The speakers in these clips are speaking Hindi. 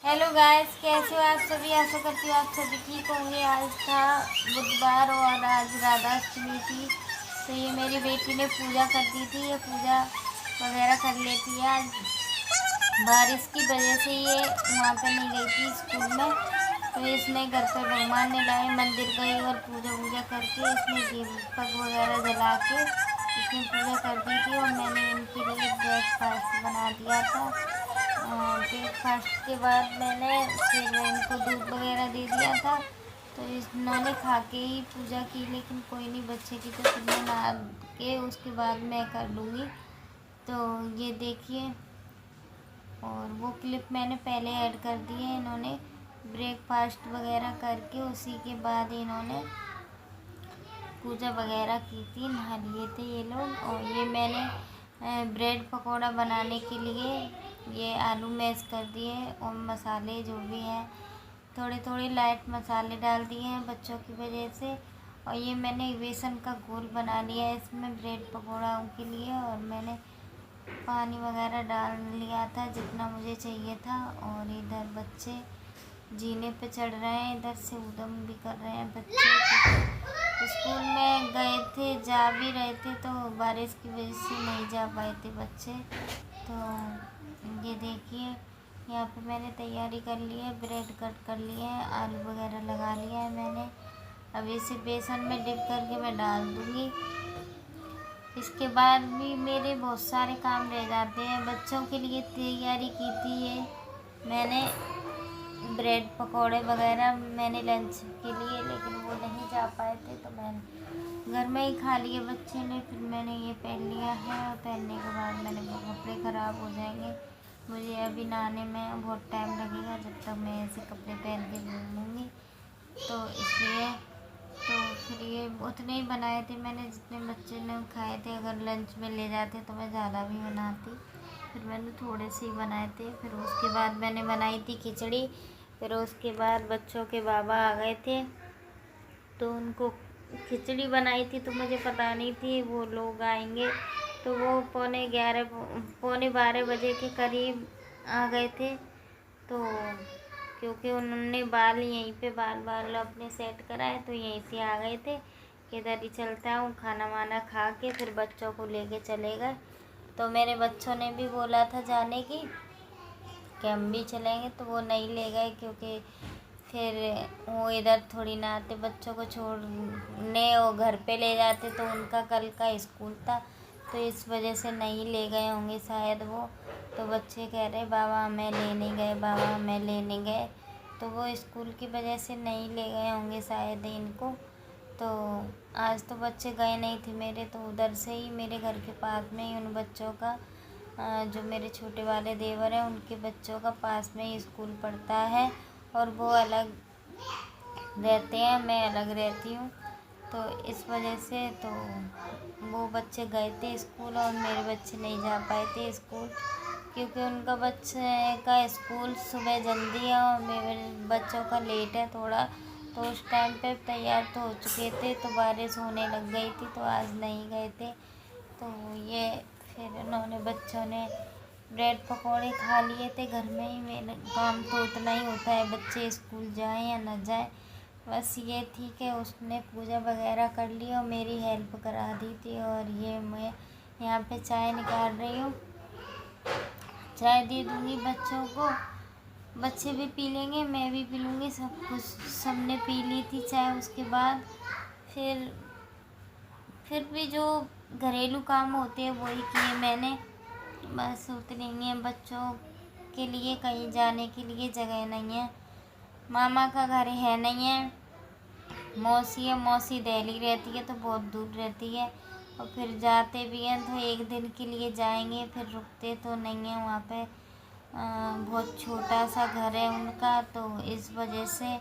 हेलो गाइस, कैसे हो आप सभी। आशा करती हूँ आप सभी ठीक होंगे। आज था बुधवार और आज राधाष्टमी थी, तो ये मेरी बेटी ने पूजा कर दी थी। ये पूजा वगैरह कर लेती है। आज बारिश की वजह से ये वहाँ पे नहीं गई थी स्कूल में, तो इसने घर पे भगवान ने लाए, मंदिर गई और पूजा वूजा करके इसने दीपक वगैरह जला के इसने पूजा कर दी थी। और मैंने इनके लिए ब्रेकफास्ट बना दिया था। ब्रेकफास्ट के बाद मैंने फिर इनको दूध वगैरह दे दिया था, तो इन्होंने खा के ही पूजा की। लेकिन कोई नहीं, बच्चे की तो फिर मैं नहा के उसके बाद मैं कर लूँगी। तो ये देखिए, और वो क्लिप मैंने पहले ऐड कर दी है। इन्होंने ब्रेकफास्ट वगैरह करके उसी के बाद इन्होंने पूजा वगैरह की थी, नहा लिए थे ये लोग। और ये मैंने ब्रेड पकौड़ा बनाने के लिए ये आलू मैश कर दिए और मसाले जो भी हैं थोड़े थोड़े लाइट मसाले डाल दिए हैं बच्चों की वजह से। और ये मैंने बेसन का घोल बना लिया है इसमें ब्रेड पकौड़ाओं के लिए। और मैंने पानी वगैरह डाल लिया था जितना मुझे चाहिए था। और इधर बच्चे जीने पे चढ़ रहे हैं, इधर से उदम भी कर रहे हैं बच्चे। स्कूल में गए थे, जा भी रहे थे, तो बारिश की वजह से नहीं जा पाए थे बच्चे। तो ये देखिए, यहाँ पे मैंने तैयारी कर ली है, ब्रेड कट कर लिए हैं, आलू वगैरह लगा लिया है मैंने। अब इसे बेसन में डिप करके मैं डाल दूँगी। इसके बाद भी मेरे बहुत सारे काम रह जाते हैं। बच्चों के लिए तैयारी की थी ये मैंने, ब्रेड पकौड़े वगैरह मैंने लंच के लिए, लेकिन वो नहीं जा पाए थे तो मैंने घर में ही खा लिए बच्चे ने। फिर मैंने ये पहन लिया है और पहनने के बाद मैंने वो कपड़े ख़राब हो जाएंगे। मुझे अभी नहाने में बहुत टाइम लगेगा जब तक मैं ऐसे कपड़े पहन के घूमूँगी, तो इसलिए तो फिर ये उतने ही बनाए थे मैंने जितने बच्चे ने खाए थे। अगर लंच में ले जाते तो मैं ज़्यादा भी बनाती, फिर मैंने थोड़े से ही बनाए थे। फिर उसके बाद मैंने बनाई थी खिचड़ी। फिर उसके बाद बच्चों के बाबा आ गए थे, तो उनको खिचड़ी बनाई थी, तो मुझे पता नहीं थी वो लोग आएंगे। तो वो पौने 12 बजे के करीब आ गए थे। तो क्योंकि उन्होंने बाल यहीं पे बाल अपने सेट कराए, तो यहीं से आ गए थे कि इधर ही चलता हूँ, खाना वाना खा के फिर बच्चों को लेके चले गए। तो मेरे बच्चों ने भी बोला था जाने की कि हम भी चलेंगे, तो वो नहीं ले गए क्योंकि फिर वो इधर थोड़ी ना आते बच्चों को छोड़ने, और घर पे ले जाते तो उनका कल का स्कूल था, तो इस वजह से नहीं ले गए होंगे शायद वो। तो बच्चे कह रहे बाबा हमें लेने गए, बाबा हमें लेने गए, तो वो स्कूल की वजह से नहीं ले गए होंगे शायद इनको। तो आज तो बच्चे गए नहीं थे मेरे, तो उधर से ही मेरे घर के पास में ही उन बच्चों का जो मेरे छोटे वाले देवर हैं उनके बच्चों का पास में ही स्कूल पढ़ता है, और वो अलग रहते हैं, मैं अलग रहती हूँ। तो इस वजह से तो वो बच्चे गए थे स्कूल और मेरे बच्चे नहीं जा पाए थे स्कूल, क्योंकि उनका बच्चे का स्कूल सुबह जल्दी है और मेरे बच्चों का लेट है थोड़ा। तो उस टाइम पे तैयार तो हो चुके थे, तो बारिश होने लग गई थी, तो आज नहीं गए थे। तो ये फिर उन्होंने बच्चों ने ब्रेड पकौड़े खा लिए थे घर में ही। मेरा काम तो उतना ही होता है, बच्चे स्कूल जाएं या न जाएं, बस ये थी कि उसने पूजा वगैरह कर ली और मेरी हेल्प करा दी थी। और ये मैं यहाँ पे चाय निकाल रही हूँ, चाय दे दूँगी बच्चों को, बच्चे भी पी लेंगे, मैं भी पी लूँगी, सबने पी ली थी चाय। उसके बाद फिर भी जो घरेलू काम होते हैं वही किए मैंने, बस उतने ही हैं। बच्चों के लिए कहीं जाने के लिए जगह नहीं है, मामा का घर है नहीं है, मौसी है, मौसी दिल्ली रहती है तो बहुत दूर रहती है। और फिर जाते भी हैं तो एक दिन के लिए जाएंगे, फिर रुकते तो नहीं हैं वहाँ पे। बहुत छोटा सा घर है उनका, तो इस वजह से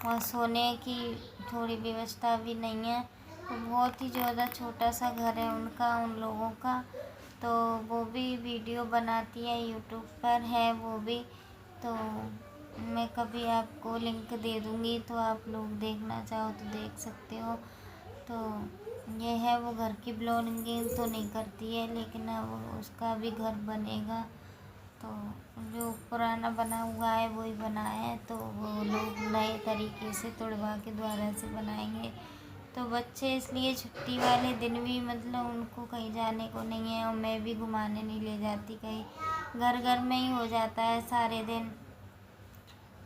वहाँ सोने की थोड़ी व्यवस्था भी नहीं है। तो बहुत ही ज़्यादा छोटा सा घर है उनका, उन लोगों का। तो वो भी वीडियो बनाती है, यूट्यूब पर है वो भी, तो मैं कभी आपको लिंक दे दूँगी, तो आप लोग देखना चाहो तो देख सकते हो। तो ये है, वो घर की ब्लॉगिंग तो नहीं करती है, लेकिन अब उसका भी घर बनेगा, तो जो पुराना बना हुआ है वही बनाए हैं, तो वो लोग नए तरीके से तुड़वा के दोबारा से बनाएंगे। तो बच्चे इसलिए छुट्टी वाले दिन भी मतलब उनको कहीं जाने को नहीं है, और मैं भी घुमाने नहीं ले जाती कहीं, घर घर में ही हो जाता है सारे दिन।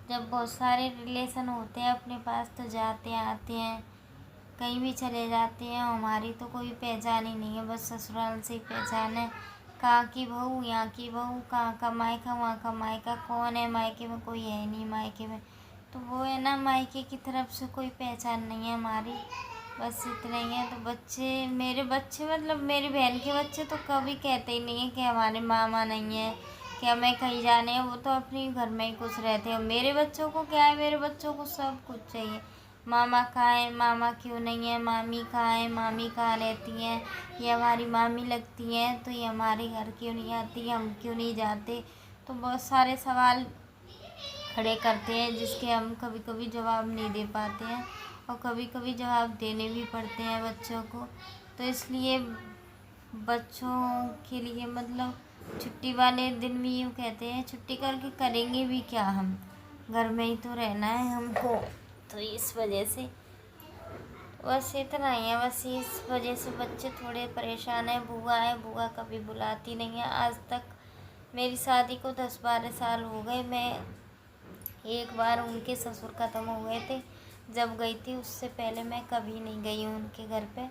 जब बहुत सारे रिलेशन होते हैं अपने पास तो जाते हैं आते हैं, कहीं भी चले जाते हैं। हमारी तो कोई पहचान ही नहीं है, बस ससुराल से ही पहचान है। कहाँ की बहू, यहाँ की बहू, कहाँ का मायका, वहाँ का मायका, कौन है मायके में, कोई है नहीं मायके में। तो वो है ना, मायके की तरफ से कोई पहचान नहीं है हमारी, बस इतना ही है। तो मेरे बच्चे मतलब मेरी बहन के बच्चे तो कभी कहते ही नहीं है कि हमारे मामा नहीं है, कि हमें कहीं जाने हैं। वो तो अपने घर में ही खुश रहते हैं। मेरे बच्चों को क्या है, मेरे बच्चों को सब कुछ चाहिए। मामा कहाँ है, मामा क्यों नहीं है, मामी कहाँ है, मामी कहाँ रहती हैं, ये हमारी मामी लगती हैं, तो ये हमारे घर क्यों नहीं आती, हम क्यों नहीं जाते। तो बहुत सारे सवाल खड़े करते हैं जिसके हम कभी कभी जवाब नहीं दे पाते हैं, और कभी कभी जवाब देने भी पड़ते हैं बच्चों को। तो इसलिए बच्चों के लिए मतलब छुट्टी वाले दिन भी यूँ कहते हैं, छुट्टी करके करेंगे भी क्या, हम घर में ही तो रहना है हमको। तो इस वजह से बस इतना ही है। बस इस वजह से बच्चे थोड़े परेशान हैं। बुआ है, बुआ कभी बुलाती नहीं है। आज तक मेरी शादी को 10-12 साल हो गए। मैं एक बार उनके ससुर ख़त्म हो गए थे जब गई थी, उससे पहले मैं कभी नहीं गई हूँ उनके घर पे।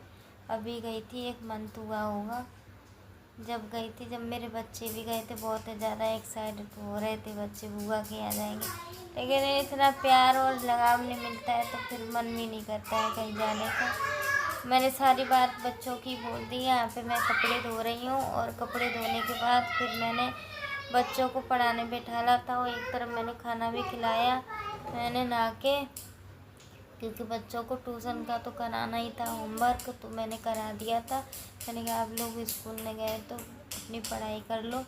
अभी गई थी, 1 मंथ हुआ होगा जब गई थी, जब मेरे बच्चे भी गए थे। बहुत ज़्यादा एक्साइटेड हो रहे थे बच्चे, बुआ के यहाँ जाएंगे, लेकिन इतना प्यार और लगाव नहीं मिलता है तो फिर मन भी नहीं करता है कहीं जाने का। मैंने सारी बात बच्चों की बोल दी। यहाँ पे मैं कपड़े धो रही हूँ, और कपड़े धोने के बाद फिर मैंने बच्चों को पढ़ाने बैठाला था, और एक तरफ मैंने खाना भी खिलाया। मैंने नहा के, क्योंकि बच्चों को ट्यूशन का तो कराना ही था, होमवर्क तो मैंने करा दिया था। मैंने कहा आप लोग स्कूल में गए तो अपनी पढ़ाई कर लो।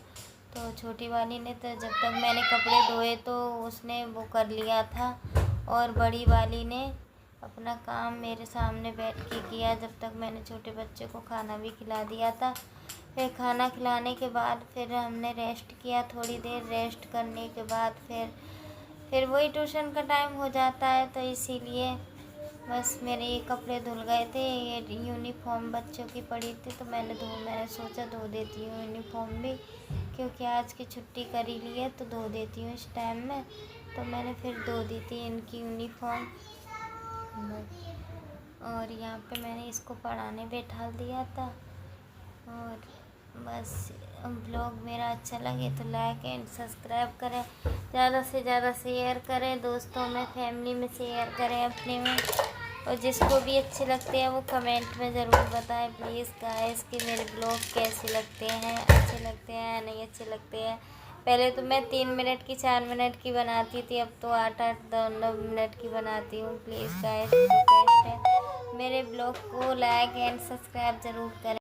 तो छोटी वाली ने तो जब तक मैंने कपड़े धोए तो उसने वो कर लिया था, और बड़ी वाली ने अपना काम मेरे सामने बैठ के किया, जब तक मैंने छोटे बच्चे को खाना भी खिला दिया था। फिर खाना खिलाने के बाद फिर हमने रेस्ट किया, थोड़ी देर रेस्ट करने के बाद फिर वही ट्यूशन का टाइम हो जाता है। तो इसीलिए बस मेरे ये कपड़े धुल गए थे, ये यूनिफॉर्म बच्चों की पड़ी थी, तो मैंने सोचा धो देती हूँ यूनिफॉर्म भी, क्योंकि आज की छुट्टी कर ही ली है तो धो देती हूँ इस टाइम में। तो मैंने फिर धो दी थी इनकी यूनिफॉर्म। और यहाँ पे मैंने इसको पढ़ाने बैठा दिया था। और बस ब्लॉग मेरा अच्छा लगे तो लाइक एंड सब्सक्राइब करें, ज़्यादा से ज़्यादा शेयर करें, दोस्तों में फैमिली में शेयर करें, अपने में। और जिसको भी अच्छे लगते हैं वो कमेंट में ज़रूर बताएं प्लीज़ गाइस कि मेरे ब्लॉग कैसे लगते हैं, अच्छे लगते हैं या नहीं अच्छे लगते हैं। पहले तो मैं 3 मिनट की 4 मिनट की बनाती थी, अब तो 8-8 9 मिनट की बनाती हूँ। प्लीज़ गाइस रिक्वेस्ट है, मेरे ब्लॉग को लाइक एंड सब्सक्राइब ज़रूर करें।